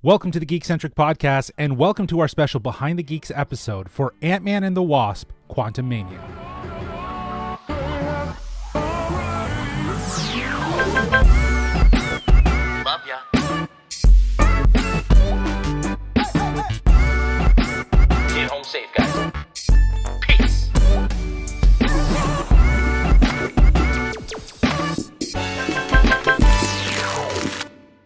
Welcome to the Geekcentric podcast, and welcome to our special Behind the Geeks episode for Ant-Man and the Wasp: QUANTUMANIA. Love ya. Get home safe, guys. Peace.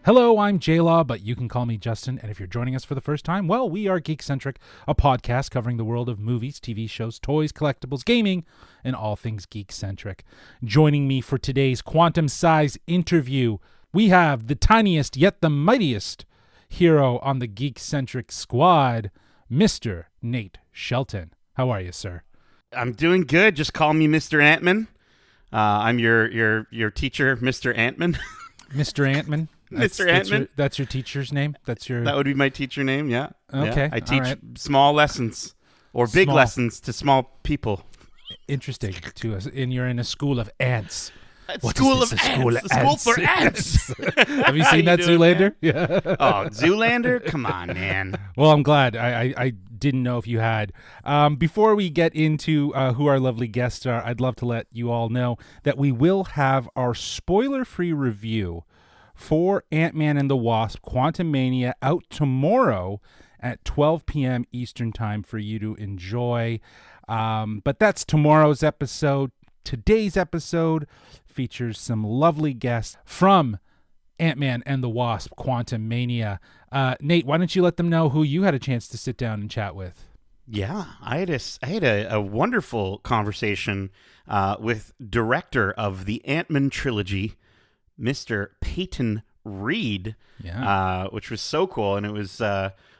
Hello, I'm J-Law, but you can call me Justin, and if you're joining us for the first time, well, we are Geekcentric, a podcast covering the world of movies, TV shows, toys, collectibles, gaming, and all things geek-centric. Joining me for today's quantum-size interview, we have the tiniest yet the mightiest hero on the Geekcentric squad, Mr. Nate Shelton. How are you, sir? I'm doing good. Just call me Mr. Ant-Man. I'm your teacher, Mr. Ant-Man. Mr. Ant-Man? Mr. Ant-Man. That's your teacher's name? That would be my teacher name, yeah. Okay. Yeah. I teach right. small lessons or big Small. lessons to small people. Interesting to us. And you're in a school of ants. What School is this, of a Ants. school of The school ants? for ants. Have you seen that doing, Zoolander? Yeah. Oh, Zoolander? Come on, man. Well, I'm glad. I didn't know if you had. Before we get into who our lovely guests are, I'd love to let you all know that we will have our spoiler-free review for Ant-Man and the Wasp: QUANTUMANIA out tomorrow at 12 p.m. Eastern Time for you to enjoy. But that's tomorrow's episode. Today's episode features some lovely guests from Ant-Man and the Wasp: QUANTUMANIA. Nate, why don't you let them know who you had a chance to sit down and chat with? Yeah, I had a wonderful conversation with director of the Ant-Man trilogy, Mr. Peyton Reed, which was so cool, and it was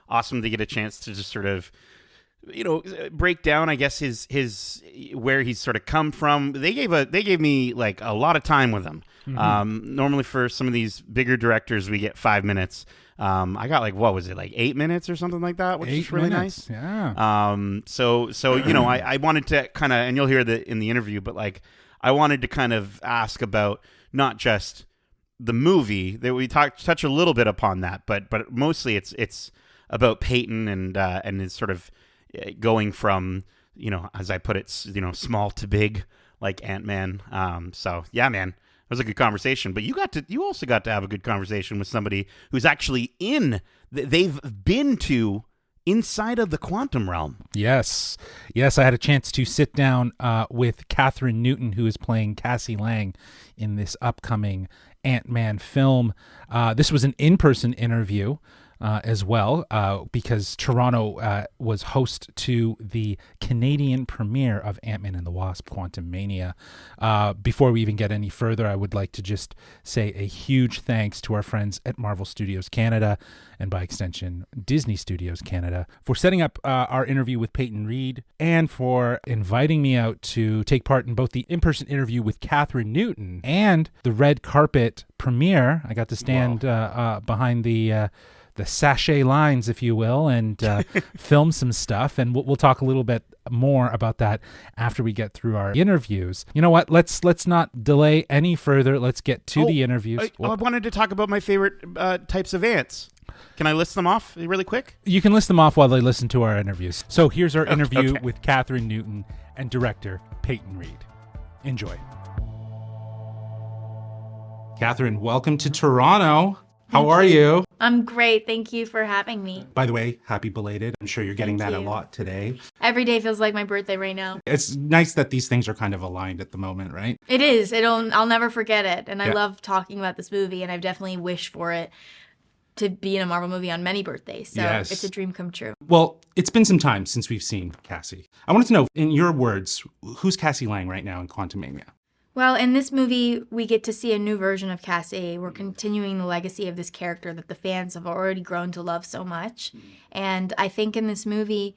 awesome to get a chance to just sort of, break down, I guess, his where he's sort of come from. They gave me like a lot of time with him. Mm-hmm. Normally for some of these bigger directors, we get 5 minutes. I got like, what was it, like 8 minutes or something like that, which is really nice. Yeah. So I wanted to kind of, and you'll hear that in the interview, but like I wanted to kind of ask about not just the movie that we touch a little bit upon that, but mostly it's about Peyton and his sort of going from, as I put it, small to big, like Ant-Man. So yeah, man, it was a good conversation. But you also got to have a good conversation with somebody who's actually they've been to inside of the quantum realm. Yes, I had a chance to sit down with Kathryn Newton, who is playing Cassie Lang in this upcoming Ant-Man film. This was an in-person interview as well, because Toronto was host to the Canadian premiere of Ant-Man and the Wasp: QUANTUMANIA. Before we even get any further, I would like to just say a huge thanks to our friends at Marvel Studios Canada, and by extension, Disney Studios Canada, for setting up our interview with Peyton Reed, and for inviting me out to take part in both the in-person interview with Kathryn Newton and the red carpet premiere. I got to stand behind the sachet lines, if you will, and film some stuff. And we'll talk a little bit more about that after we get through our interviews. You know what? Let's not delay any further. Let's get to the interviews. I wanted to talk about my favorite types of ants. Can I list them off really quick? You can list them off while they listen to our interviews. So here's our interview with Kathryn Newton and director Peyton Reed. Enjoy. Kathryn, welcome to Toronto. How are you? I'm great. Thank you for having me. By the way, happy belated. I'm sure you're getting Thank that you. a lot today. Every day feels like my birthday right now. It's nice that these things are kind of aligned at the moment, right? It is. I'll never forget it. And I Yeah. love talking about this movie, and I've definitely wished for it to be in a Marvel movie on many birthdays. So Yes. It's a dream come true. Well, it's been some time since we've seen Cassie. I wanted to know, in your words, who's Cassie Lang right now in QUANTUMANIA? Well, in this movie, we get to see a new version of Cassie. We're continuing the legacy of this character that the fans have already grown to love so much. And I think in this movie,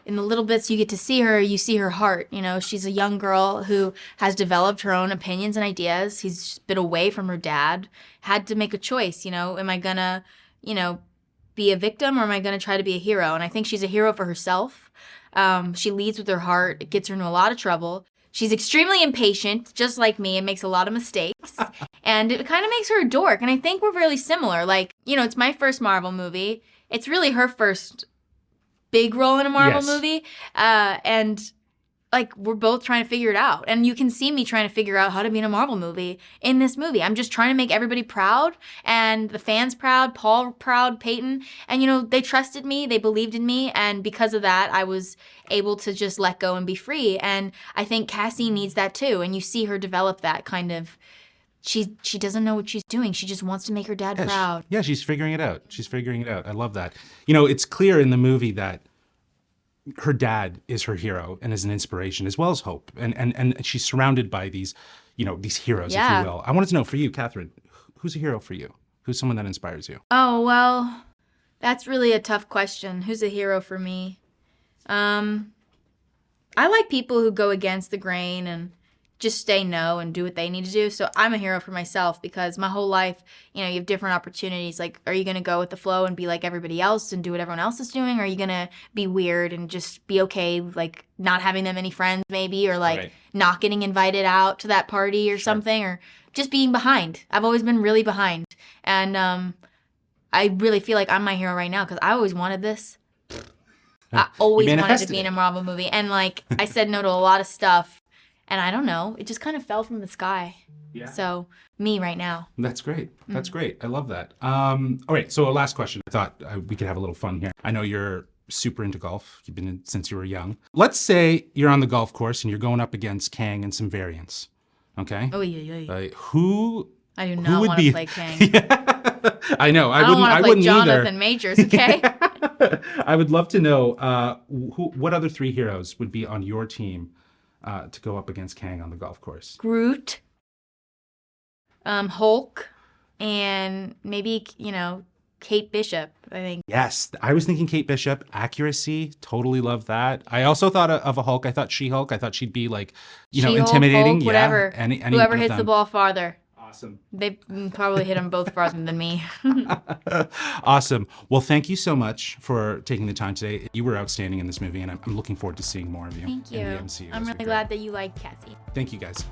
in the little bits you get to see her, you see her heart. She's a young girl who has developed her own opinions and ideas. He's been away from her dad, had to make a choice. Am I gonna, be a victim, or am I gonna try to be a hero? And I think she's a hero for herself. She leads with her heart. It gets her into a lot of trouble. she's extremely impatient, just like me, and makes a lot of mistakes. And it kind of makes her a dork. And I think we're really similar. Like, it's my first Marvel movie. It's really her first big role in a Marvel movie. And like, we're both trying to figure it out. And you can see me trying to figure out how to be in a Marvel movie in this movie. I'm just trying to make everybody proud, and the fans proud, Paul proud, Peyton. And, they trusted me, they believed in me. And because of that, I was able to just let go and be free. And I think Cassie needs that too. And you see her develop that kind of, she doesn't know what she's doing. She just wants to make her dad proud. She's figuring it out. I love that. It's clear in the movie that her dad is her hero and is an inspiration, as well as Hope. And she's surrounded by these, these heroes, if you will. I wanted to know, for you, Kathryn, who's a hero for you? Who's someone that inspires you? Oh, well, that's really a tough question. Who's a hero for me? I like people who go against the grain and just say no and do what they need to do. So I'm a hero for myself, because my whole life, you have different opportunities. Like, are you going to go with the flow and be like everybody else and do what everyone else is doing? Or are you going to be weird and just be okay, like not having that many friends maybe, or like not getting invited out to that party or something, or just being behind? I've always been really behind. And I really feel like I'm my hero right now, because I always wanted this. I always wanted to be in a Marvel movie. And like, I said no to a lot of stuff. And I don't know, it just kind of fell from the sky. Yeah. So, me right now. That's great. That's great. I love that. All right, so a last question. I thought we could have a little fun here. I know you're super into golf. You've been in since you were young. Let's say you're on the golf course and you're going up against Kang and some variants. Okay? Oh, yeah. Who I do not want to play Kang. I know. I don't want to play Jonathan either. Majors, okay? I would love to know what other 3 heroes would be on your team to go up against Kang on the golf course. Groot, Hulk, and maybe, Kate Bishop, I think. Yes, I was thinking Kate Bishop. Accuracy, totally love that. I also thought of a Hulk. I thought She-Hulk. I thought she'd be like, She-Hulk, intimidating. Hulk, whatever. Yeah, whoever hits the ball farther. Awesome. They probably hit them both farther than me. Awesome. Well, thank you so much for taking the time today. You were outstanding in this movie, and I'm looking forward to seeing more of you. Thank you. In the MCU I'm really glad that you liked Cassie. Thank you, guys.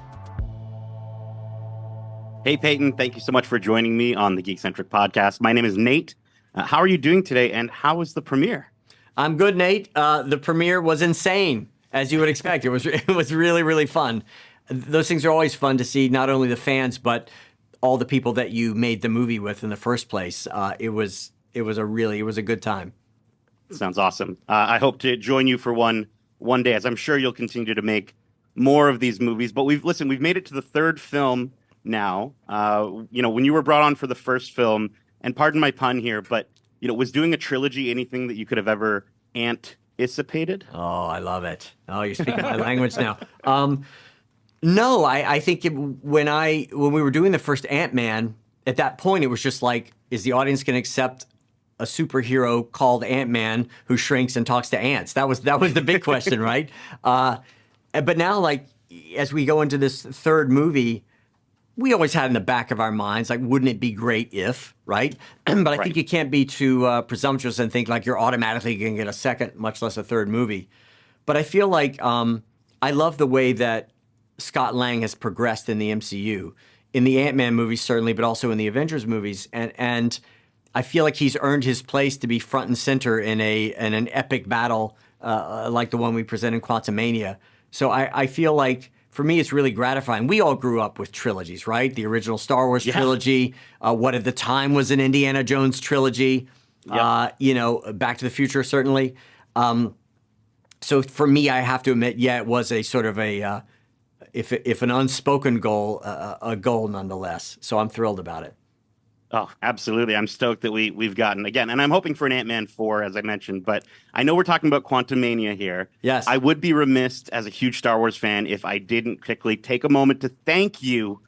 Hey, Peyton, thank you so much for joining me on the Geekcentric podcast. My name is Nate. How are you doing today, and how was the premiere? I'm good, Nate. The premiere was insane, as you would expect. It was really, really fun. Those things are always fun to see, not only the fans, but all the people that you made the movie with in the first place. It was a good time. Sounds awesome. I hope to join you for one day, as I'm sure you'll continue to make more of these movies. But we've made it to the 3rd film now. When you were brought on for the first film, and pardon my pun here, but was doing a trilogy anything that you could have ever anticipated? Oh, I love it. Oh, you're speaking my language now. No, I think when we were doing the first Ant-Man, at that point it was just like, is the audience going to accept a superhero called Ant-Man who shrinks and talks to ants? That was the big question, right? But now, like, as we go into this 3rd movie, we always had in the back of our minds, like, wouldn't it be great if, right? But I think you can't be too presumptuous and think like you're automatically going to get a 2nd, much less a 3rd movie. But I feel like I love the way that Scott Lang has progressed in the MCU, in the Ant-Man movies certainly, but also in the Avengers movies, and I feel like he's earned his place to be front and center in an epic battle like the one we present in QUANTUMANIA. So I feel like, for me, it's really gratifying. We all grew up with trilogies, right? The original Star Wars trilogy, what at the time was an Indiana Jones trilogy, Back to the Future certainly. So for me, I have to admit, it was a sort of a if an unspoken goal, a goal nonetheless. So I'm thrilled about it. Oh, absolutely. I'm stoked that we've gotten, again, and I'm hoping for an Ant-Man 4, as I mentioned, but I know we're talking about QUANTUMANIA here. Yes. I would be remiss as a huge Star Wars fan if I didn't quickly take a moment to thank you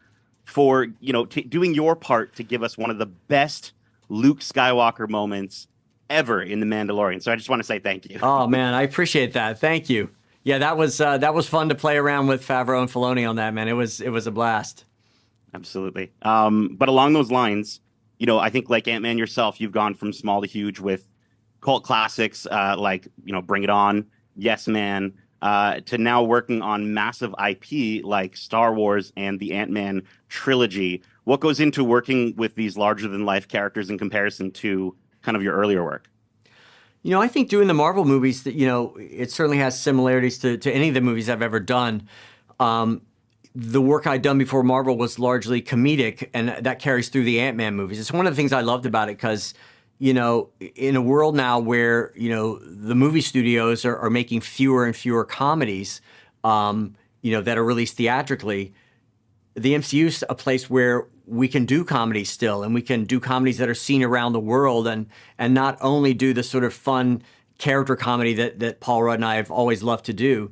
for, doing your part to give us one of the best Luke Skywalker moments ever in The Mandalorian. So I just want to say thank you. Oh, man, I appreciate that. Thank you. Yeah, that was fun to play around with Favreau and Filoni on that, man. It was a blast. Absolutely. But along those lines, I think like Ant-Man yourself, you've gone from small to huge with cult classics like, Bring It On, Yes Man, to now working on massive IP like Star Wars and the Ant-Man trilogy. What goes into working with these larger-than-life characters in comparison to kind of your earlier work? I think doing the Marvel movies, that it certainly has similarities to any of the movies I've ever done. The work I'd done before Marvel was largely comedic, and that carries through the Ant-Man movies. It's one of the things I loved about it because, in a world now where, the movie studios are making fewer and fewer comedies, that are released theatrically, the MCU is a place where we can do comedies still, and we can do comedies that are seen around the world, and not only do the sort of fun character comedy that Paul Rudd and I have always loved to do,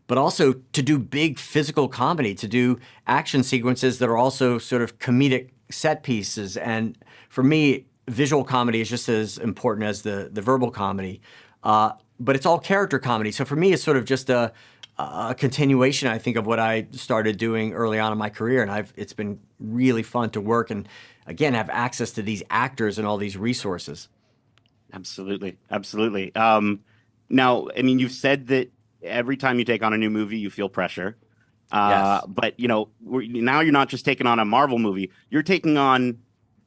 but also to do big physical comedy, to do action sequences that are also sort of comedic set pieces. And for me, visual comedy is just as important as the verbal comedy, but it's all character comedy. So for me, it's sort of just a continuation, I think, of what I started doing early on in my career, and it's been really fun to work and, again, have access to these actors and all these resources. Absolutely. Now, I mean, you've said that every time you take on a new movie, you feel pressure. Yes. But, now you're not just taking on a Marvel movie. You're taking on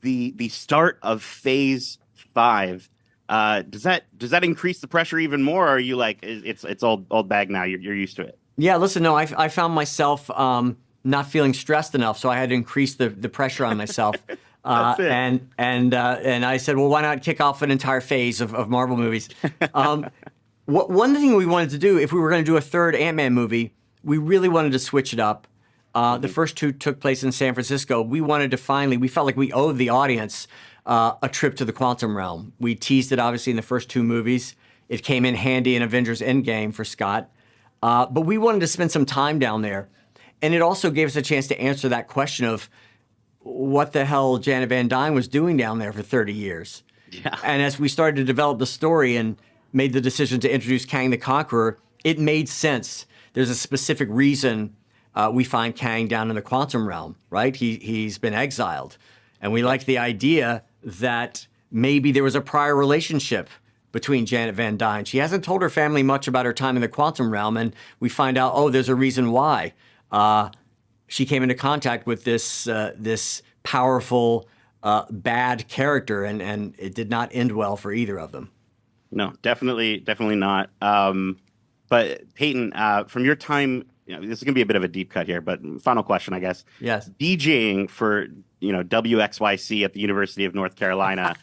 the start of Phase 5. Does that increase the pressure even more, or are you like, it's old bag now, you're used to it? Yeah, listen, no, I found myself not feeling stressed enough, so I had to increase the pressure on myself. That's it. And I said, well, why not kick off an entire phase of Marvel movies? One thing we wanted to do, if we were going to do a third Ant-Man movie, we really wanted to switch it up. The first two took place in San Francisco. We felt like we owed the audience a trip to the quantum realm. We teased it, obviously, in the first two movies. It came in handy in Avengers Endgame for Scott. But we wanted to spend some time down there. And it also gave us a chance to answer that question of what the hell Janet Van Dyne was doing down there for 30 years. Yeah. And as we started to develop the story and made the decision to introduce Kang the Conqueror, it made sense. There's a specific reason we find Kang down in the quantum realm, right? He's been exiled. And we like the idea that maybe there was a prior relationship between Janet Van Dyne. She hasn't told her family much about her time in the quantum realm, and we find out, there's a reason why. She came into contact with this powerful, bad character, and it did not end well for either of them. No, definitely not. But Peyton, from your time, this is going to be a bit of a deep cut here, but final question, I guess. Yes. DJing for, WXYC at the University of North Carolina.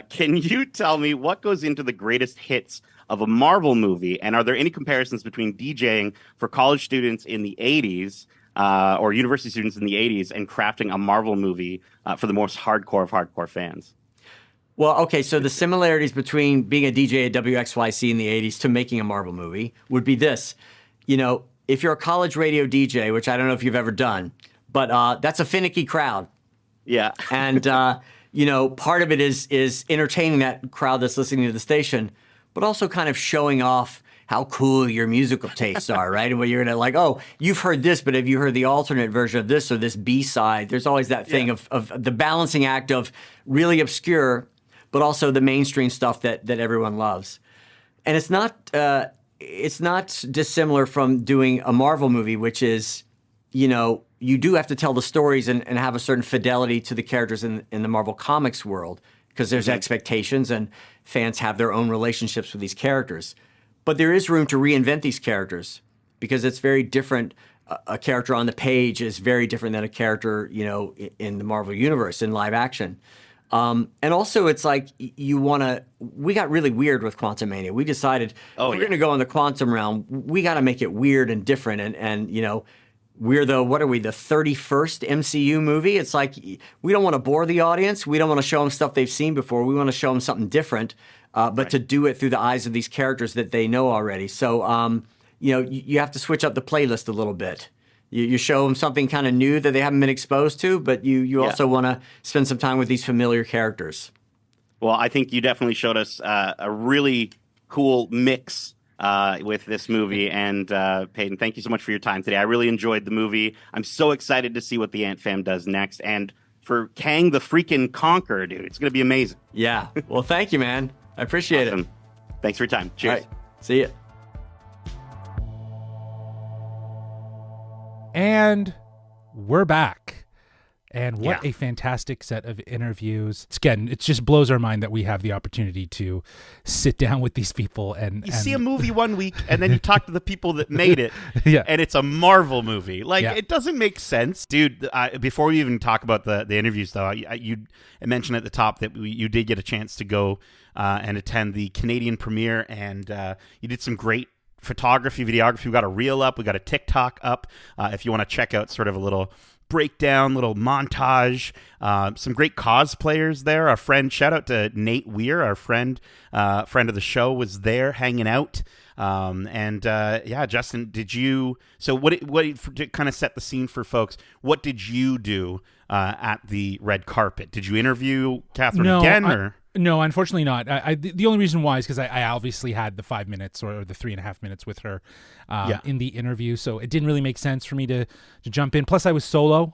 Can you tell me what goes into the greatest hits of a Marvel movie? And are there any comparisons between DJing for college students in the 80s or university students in the 80s and crafting a Marvel movie for the most hardcore of hardcore fans? Well, okay, so the similarities between being a DJ at WXYC in the 80s to making a Marvel movie would be this. If you're a college radio DJ, which I don't know if you've ever done, but that's a finicky crowd. Yeah. And, part of it is entertaining that crowd that's listening to the station, but also kind of showing off how cool your musical tastes are, right? And where you're going to you've heard this, but have you heard the alternate version of this or this B-side? There's always that thing of the balancing act of really obscure, but also the mainstream stuff that everyone loves. And it's not dissimilar from doing a Marvel movie, which is, you do have to tell the stories and have a certain fidelity to the characters in the Marvel Comics world, because there's expectations and fans have their own relationships with these characters. But there is room to reinvent these characters because it's very different. A character on the page is very different than a character, in the Marvel Universe in live action. And also, it's like we got really weird with Quantumania. We decided if we're going to go in the quantum realm, we got to make it weird and different. And we're the 31st MCU movie? It's like, we don't want to bore the audience. We don't want to show them stuff they've seen before. We want to show them something different, but to do it through the eyes of these characters that they know already. So, you have to switch up the playlist a little bit. You show them something kind of new that they haven't been exposed to, but you also want to spend some time with these familiar characters. Well, I think you definitely showed us a really cool mix with this movie. And Peyton, thank you so much for your time today. I really enjoyed the movie. I'm so excited to see what the Ant Fam does next. And for Kang the freaking Conqueror, dude, it's going to be amazing. Yeah. Well, thank you, man. I appreciate it. Thanks for your time. Cheers. All right. See ya. And we're back. And what a fantastic set of interviews. Again, it just blows our mind that we have the opportunity to sit down with these people and see a movie one week and then you talk to the people that made it and it's a Marvel movie. Like, it doesn't make sense. Dude, before we even talk about the interviews, though, you mentioned at the top that you did get a chance to go and attend the Canadian premiere, and you did some great photography, videography. We got a reel up. We got a TikTok up. If you want to check out sort of a little breakdown, little montage, some great cosplayers there. Our friend, shout out to Nate Weir, our friend of the show, was there hanging out. Justin, did you? So what to kind of set the scene for folks? What did you do at the red carpet? Did you interview Kathryn again, or? No, unfortunately not. The only reason why is because I obviously had the 5 minutes or the 3.5 minutes with her in the interview, so it didn't really make sense for me to jump in. Plus, I was solo.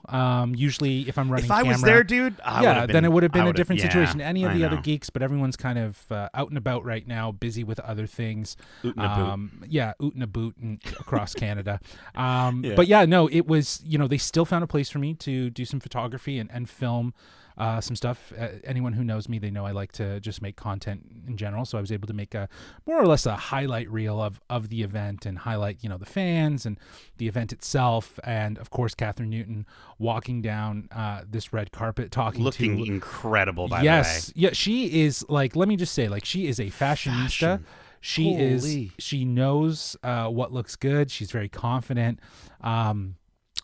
Usually, if I'm running if I camera, was there, dude, then it would have been a different situation. Any of the other geeks, but everyone's kind of out and about right now, busy with other things. Oot and a boot and across Canada. But yeah, no, it was, they still found a place for me to do some photography and film some stuff. Anyone who knows me, they know I like to just make content in general. So I was able to make a more or less a highlight reel of the event and highlight, the fans and the event itself. And of course, Kathryn Newton walking down this red carpet, looking incredible, by the way. Yes. Yeah. She is let me just say, she is a fashionista. She knows what looks good. She's very confident.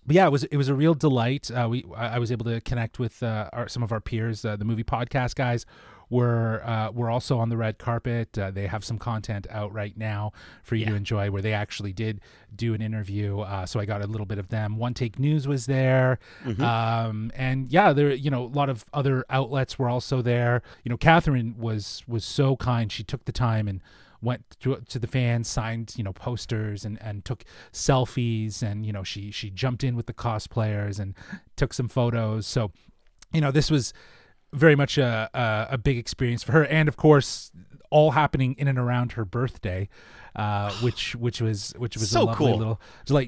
But yeah, it was a real delight. I was able to connect with some of our peers. The movie podcast guys were also on the red carpet. They have some content out right now for you to enjoy, where they actually did do an interview. So I got a little bit of them. One Take News was there, and there a lot of other outlets were also there. Kathryn was so kind. She took the time and went to the fans, signed posters and took selfies, and she jumped in with the cosplayers and took some photos. So this was very much a big experience for her, and of course all happening in and around her birthday, which was so a lovely cool. Little,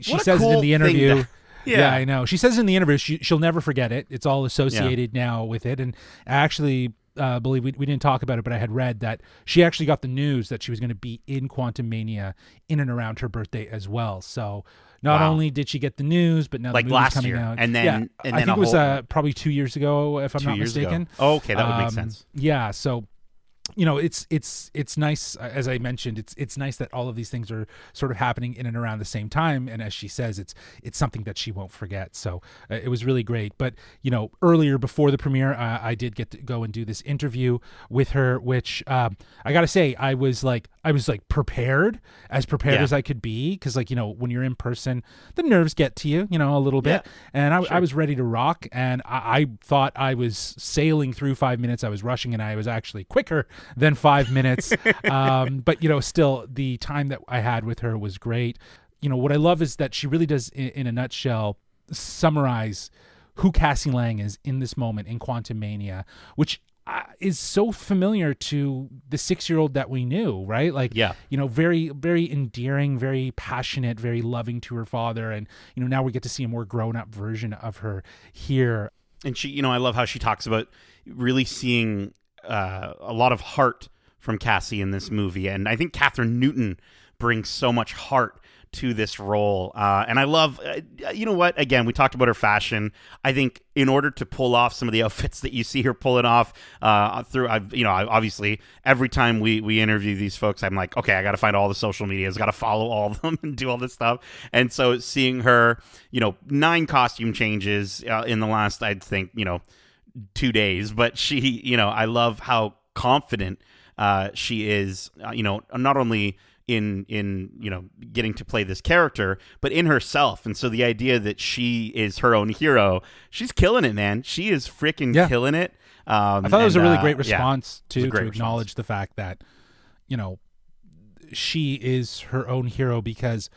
she says it in the interview. Yeah, I know. She says in the interview she'll never forget it. It's all associated now with it. And actually, believe we didn't talk about it, but I had read that she actually got the news that she was going to be in QUANTUMANIA in and around her birthday as well. So not only did she get the news, but now the movie's last coming year, out. and then I think it was probably 2 years ago, if I'm not mistaken. Oh, okay, that would make sense. Yeah, so it's nice, as I mentioned, it's nice that all of these things are sort of happening in and around the same time, and as she says, it's something that she won't forget. So it was really great. But earlier, before the premiere, I did get to go and do this interview with her, which I gotta say, I was prepared as I could be, because when you're in person, the nerves get to you a little bit, and I was ready to rock, and I thought I was sailing through 5 minutes. I was rushing, and I was actually quicker than 5 minutes. But still, the time that I had with her was great. What I love is that she really does, in a nutshell, summarize who Cassie Lang is in this moment in QUANTUMANIA, which is so familiar to the 6-year-old that we knew, right? Very, very endearing, very passionate, very loving to her father. And, now we get to see a more grown-up version of her here. And she, I love how she talks about really seeing a lot of heart from Cassie in this movie. And I think Kathryn Newton brings so much heart to this role. And I love, again, we talked about her fashion. I think in order to pull off some of the outfits that you see her pulling off obviously every time we interview these folks, I'm like, okay, I got to find all the social medias, got to follow all of them and do all this stuff. And so seeing her, 9 costume changes in the last, I'd think, 2 days, but she, I love how confident she is, not only in getting to play this character, but in herself. And so the idea that she is her own hero, she's killing it, man. She is freaking killing it. I thought it was a really great response to acknowledge the fact that, she is her own hero because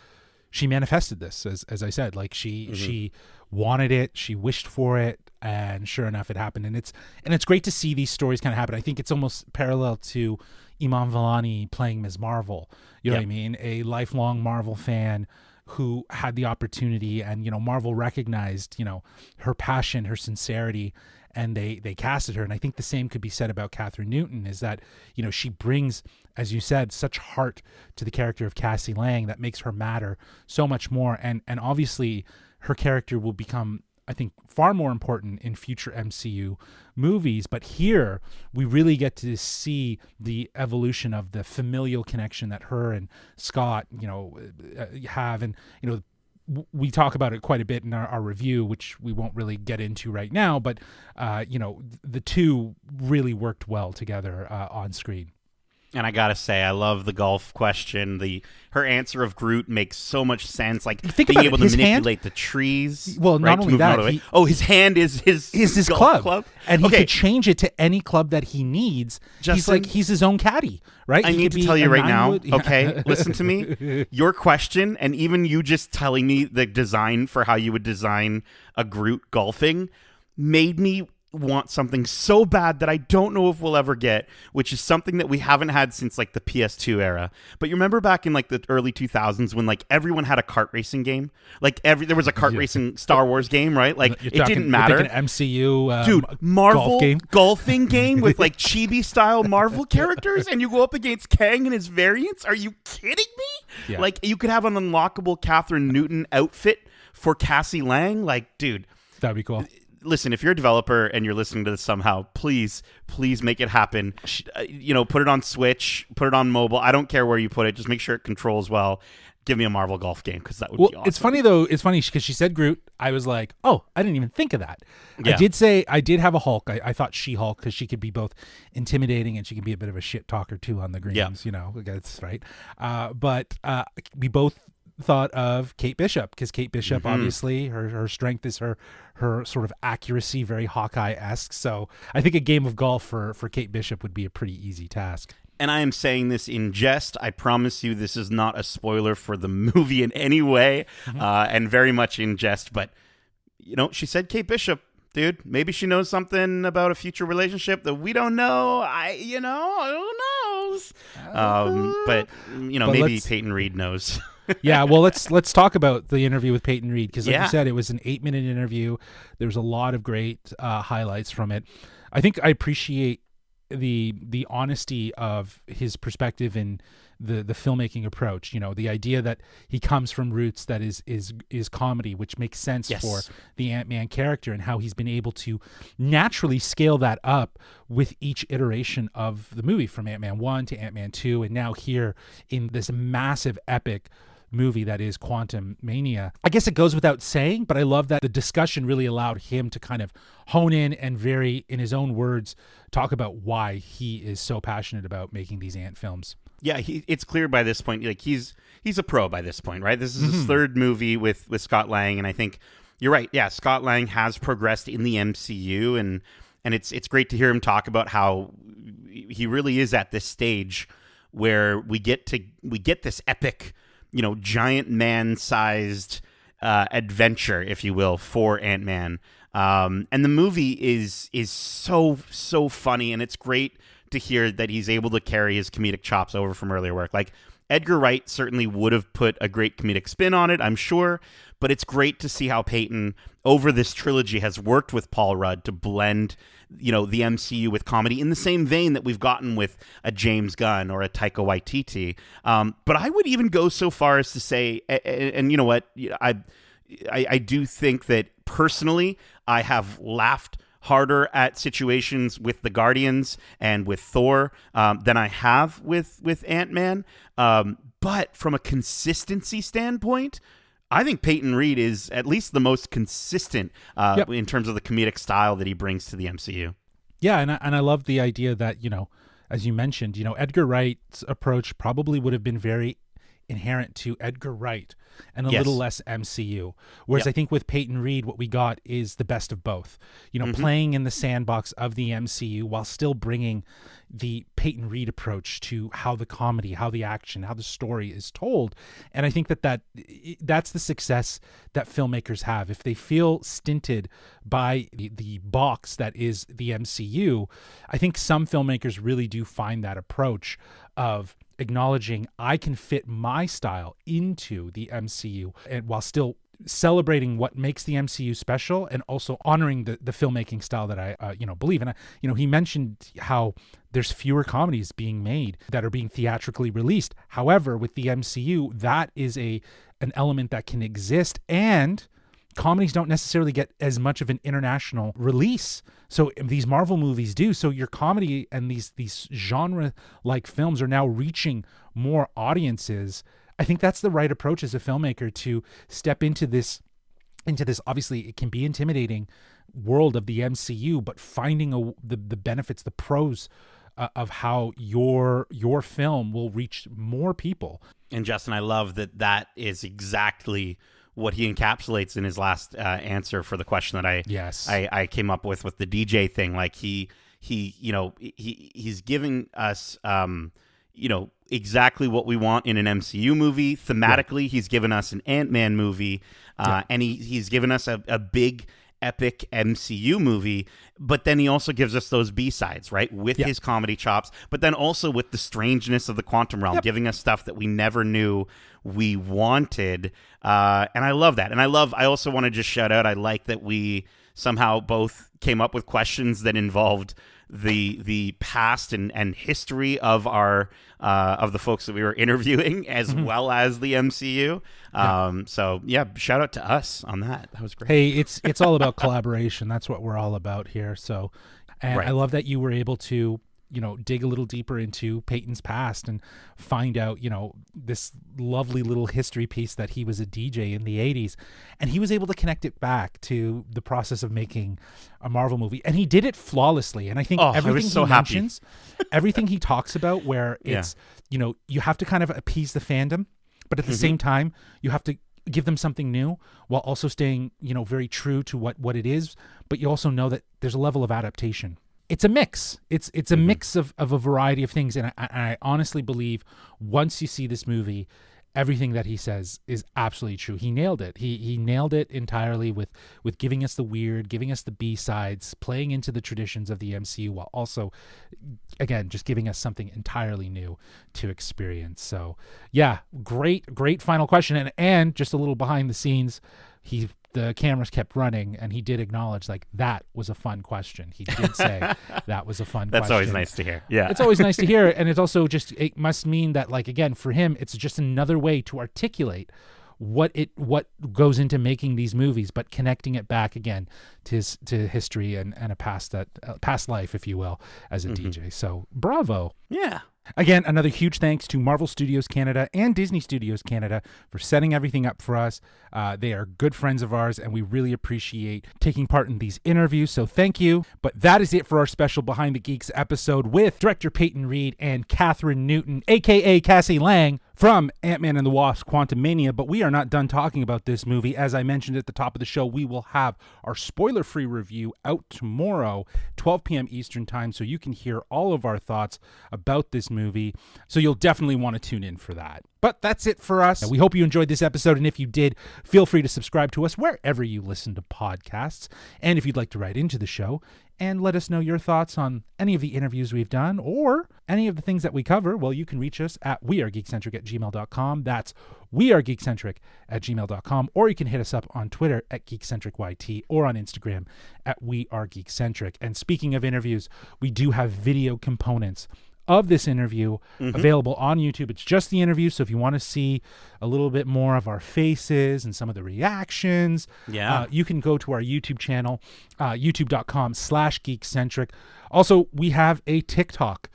she manifested this, as I said. She wanted it, she wished for it, and sure enough, it happened. And it's great to see these stories kind of happen. I think it's almost parallel to Iman Vellani playing Ms. Marvel. You know what I mean? A lifelong Marvel fan who had the opportunity, and Marvel recognized her passion, her sincerity, and they casted her. And I think the same could be said about Kathryn Newton, is that she brings, as you said, such heart to the character of Cassie Lang that makes her matter so much more. And obviously her character will become, I think, far more important in future MCU movies. But here we really get to see the evolution of the familial connection that her and Scott have. And we talk about it quite a bit in our review, which we won't really get into right now, but the two really worked well together on screen. And I gotta say, I love the golf question. Her answer of Groot makes so much sense. Like being able to manipulate the trees. Well, right, not only that, his hand is his club, and he could change it to any club that he needs. Justin, he's his own caddy, right? I need to tell you right now. Okay, listen to me. Your question, and even you just telling me the design for how you would design a Groot golfing, made me want something so bad that I don't know if we'll ever get, which is something that we haven't had since like the PS2 era. But you remember back in like the early 2000s when like everyone had a kart racing game? Like there was a kart racing Star Wars game, right? Like it didn't matter. An MCU dude, Marvel golfing game with like chibi style Marvel characters, and you go up against Kang and his variants? Are you kidding me? Yeah. Like you could have an unlockable Kathryn Newton outfit for Cassie Lang. Like, dude, that'd be cool. Listen, if you're a developer and you're listening to this somehow, please make it happen. Put it on Switch, put it on mobile. I don't care where you put it. Just make sure it controls well. Give me a Marvel golf game, because that would be awesome. It's funny though. It's funny because she said Groot. I was like, oh, I didn't even think of that. Yeah. I did have a Hulk. I thought She-Hulk, because she could be both intimidating and she can be a bit of a shit talker too on the greens. Yeah. That's right. But we both thought of Kate Bishop, because Kate Bishop, obviously her strength is her sort of accuracy, very Hawkeye-esque. So I think a game of golf for Kate Bishop would be a pretty easy task. And I am saying this in jest. I promise you this is not a spoiler for the movie in any way, and very much in jest. But, she said Kate Bishop. Dude, maybe she knows something about a future relationship that we don't know. Who knows? But maybe Peyton Reed knows. Yeah, well, let's talk about the interview with Peyton Reed, because like you said, it was an 8-minute interview. There was a lot of great highlights from it. I think I appreciate the honesty of his perspective in the filmmaking approach. The idea that he comes from roots that is comedy, which makes sense for the Ant-Man character, and how he's been able to naturally scale that up with each iteration of the movie, from Ant-Man 1 to Ant-Man 2, and now here in this massive epic movie that is QUANTUMANIA. I guess it goes without saying, but I love that the discussion really allowed him to kind of hone in and very, in his own words, talk about why he is so passionate about making these Ant films. Yeah, it's clear by this point, like he's a pro by this point, right? This is his third movie with Scott Lang, and I think you're right. Yeah, Scott Lang has progressed in the MCU, and it's great to hear him talk about how he really is at this stage where we get this epic, giant man-sized adventure, if you will, for Ant-Man. And the movie is so funny, and it's great to hear that he's able to carry his comedic chops over from earlier work. Like, Edgar Wright certainly would have put a great comedic spin on it, I'm sure, but it's great to see how Peyton, over this trilogy, has worked with Paul Rudd to blend, the MCU with comedy in the same vein that we've gotten with a James Gunn or a Taika Waititi. But I would even go so far as to say, and you know what, I do think that personally I have laughed harder at situations with the Guardians and with Thor than I have with Ant-Man. But from a consistency standpoint, I think Peyton Reed is at least the most consistent in terms of the comedic style that he brings to the MCU. Yeah, and I love the idea that, as you mentioned, Edgar Wright's approach probably would have been very inherent to Edgar Wright and a little less MCU. Whereas I think with Peyton Reed, what we got is the best of both. Playing in the sandbox of the MCU while still bringing, the Peyton Reed approach to how the comedy, how the action, how the story is told. And I think that's the success that filmmakers have. If they feel stinted by the box that is the MCU, I think some filmmakers really do find that approach of acknowledging I can fit my style into the MCU, and while still celebrating what makes the MCU special and also honoring the filmmaking style that I believe in. He mentioned how there's fewer comedies being made that are being theatrically released. However, with the MCU, that is an element that can exist, and comedies don't necessarily get as much of an international release. So these Marvel movies do. So your comedy and these genre-like films are now reaching more audiences. I think that's the right approach as a filmmaker, to step into this. Obviously, it can be intimidating world of the MCU, but finding the benefits, the pros of how your film will reach more people. And Justin, I love that is exactly what he encapsulates in his last answer for the question that I came up with the DJ thing. Like he's giving us exactly what we want in an MCU movie. Thematically, he's given us an Ant-Man movie, and he's given us a big epic MCU movie, but then he also gives us those B-sides, right? With his comedy chops, but then also with the strangeness of the quantum realm, giving us stuff that we never knew we wanted. And I love that. And I also want to just shout out, I like that we somehow both came up with questions that involved the past and history of the folks that we were interviewing, as well as the MCU. So shout out to us on that. That was great. Hey, it's all about collaboration. That's what we're all about here. So, and Right. I love that you were able to dig a little deeper into Peyton's past and find out, this lovely little history piece that he was a DJ in the 80s. And he was able to connect it back to the process of making a Marvel movie. And he did it flawlessly. And I think everything mentions, everything he talks about, where it's, you have to kind of appease the fandom, but at the same time, you have to give them something new while also staying, very true to what it is. But you also know that there's a level of adaptation. It's a mix. It's a mix of a variety of things. And I honestly believe once you see this movie, everything that he says is absolutely true. He nailed it. He nailed it entirely with giving us the weird, giving us the B-sides, playing into the traditions of the MCU, while also, again, just giving us something entirely new to experience. So, great final question. And just a little behind the scenes, the cameras kept running, and he did acknowledge, like, that was a fun question. He did say that was a fun question. That's always nice to hear. Yeah. It's always nice to hear. And it's also it must mean that, like, again, for him, it's just another way to articulate what goes into making these movies, but connecting it back again to history and a past life, if you will, as a DJ. So bravo. Yeah. Again, another huge thanks to Marvel Studios Canada and Disney Studios Canada for setting everything up for us. They are good friends of ours, and we really appreciate taking part in these interviews, so thank you. But that is it for our special Behind the Geeks episode with director Peyton Reed and Kathryn Newton, a.k.a. Cassie Lang, from Ant-Man and the Wasp: QUANTUMANIA. But we are not done talking about this movie. As I mentioned at the top of the show, we will have our spoiler-free review out tomorrow, 12 p.m. Eastern Time, so you can hear all of our thoughts about this movie. So you'll definitely want to tune in for that. But that's it for us. We hope you enjoyed this episode, and if you did, feel free to subscribe to us wherever you listen to podcasts. And if you'd like to write into the show and let us know your thoughts on any of the interviews we've done or any of the things that we cover, well, you can reach us at wearegeekcentric@gmail.com. That's wearegeekcentric@gmail.com. Or you can hit us up on Twitter at GeekcentricYT or on Instagram at wearegeekcentric. And speaking of interviews, we do have video components of this interview available on YouTube. It's just the interview, so if you want to see a little bit more of our faces and some of the reactions, you can go to our YouTube channel, youtube.com/geekcentric. Also, we have a TikTok.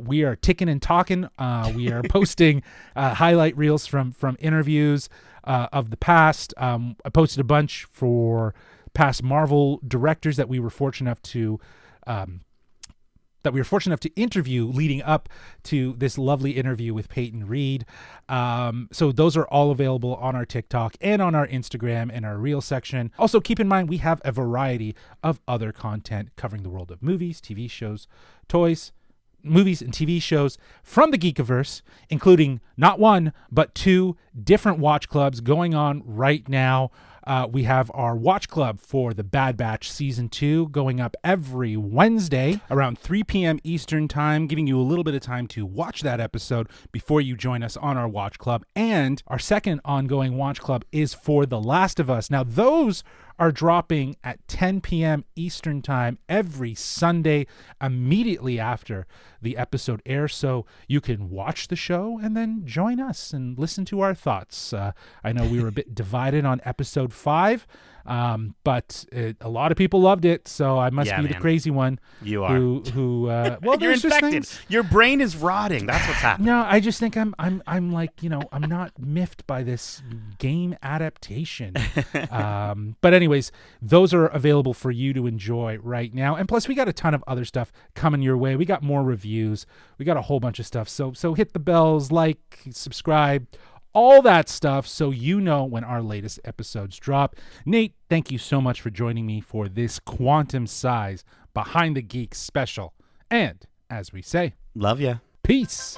We are ticking and talking. We are posting highlight reels from interviews of the past. I posted a bunch for past Marvel directors that we were fortunate enough to interview leading up to this lovely interview with Peyton Reed. So those are all available on our TikTok and on our Instagram and our Reel section. Also, keep in mind, we have a variety of other content covering the world of movies, TV shows, toys, movies and TV shows from the Geekiverse, including not one, but 2 different watch clubs going on right now. We have our watch club for The Bad Batch Season 2 going up every Wednesday around 3 p.m. Eastern Time, giving you a little bit of time to watch that episode before you join us on our watch club. And our second ongoing watch club is for The Last of Us. Now, those are dropping at 10 p.m. Eastern Time every Sunday immediately after the episode airs, so you can watch the show and then join us and listen to our thoughts. I know we were a bit divided on episode 5, but a lot of people loved it, so I must be the crazy one. You are. Who well, You're there's just infected. things- Your brain is rotting. That's what's happening. No, I just think I'm like, I'm not miffed by this game adaptation. But anyways, those are available for you to enjoy right now. And plus, we got a ton of other stuff coming your way. We got more reviews. We got a whole bunch of stuff. So hit the bells, like, subscribe, all that stuff, so you know when our latest episodes drop. Nate, thank you so much for joining me for this Quantum Size Behind the Geeks special. And as we say, Love ya. peace.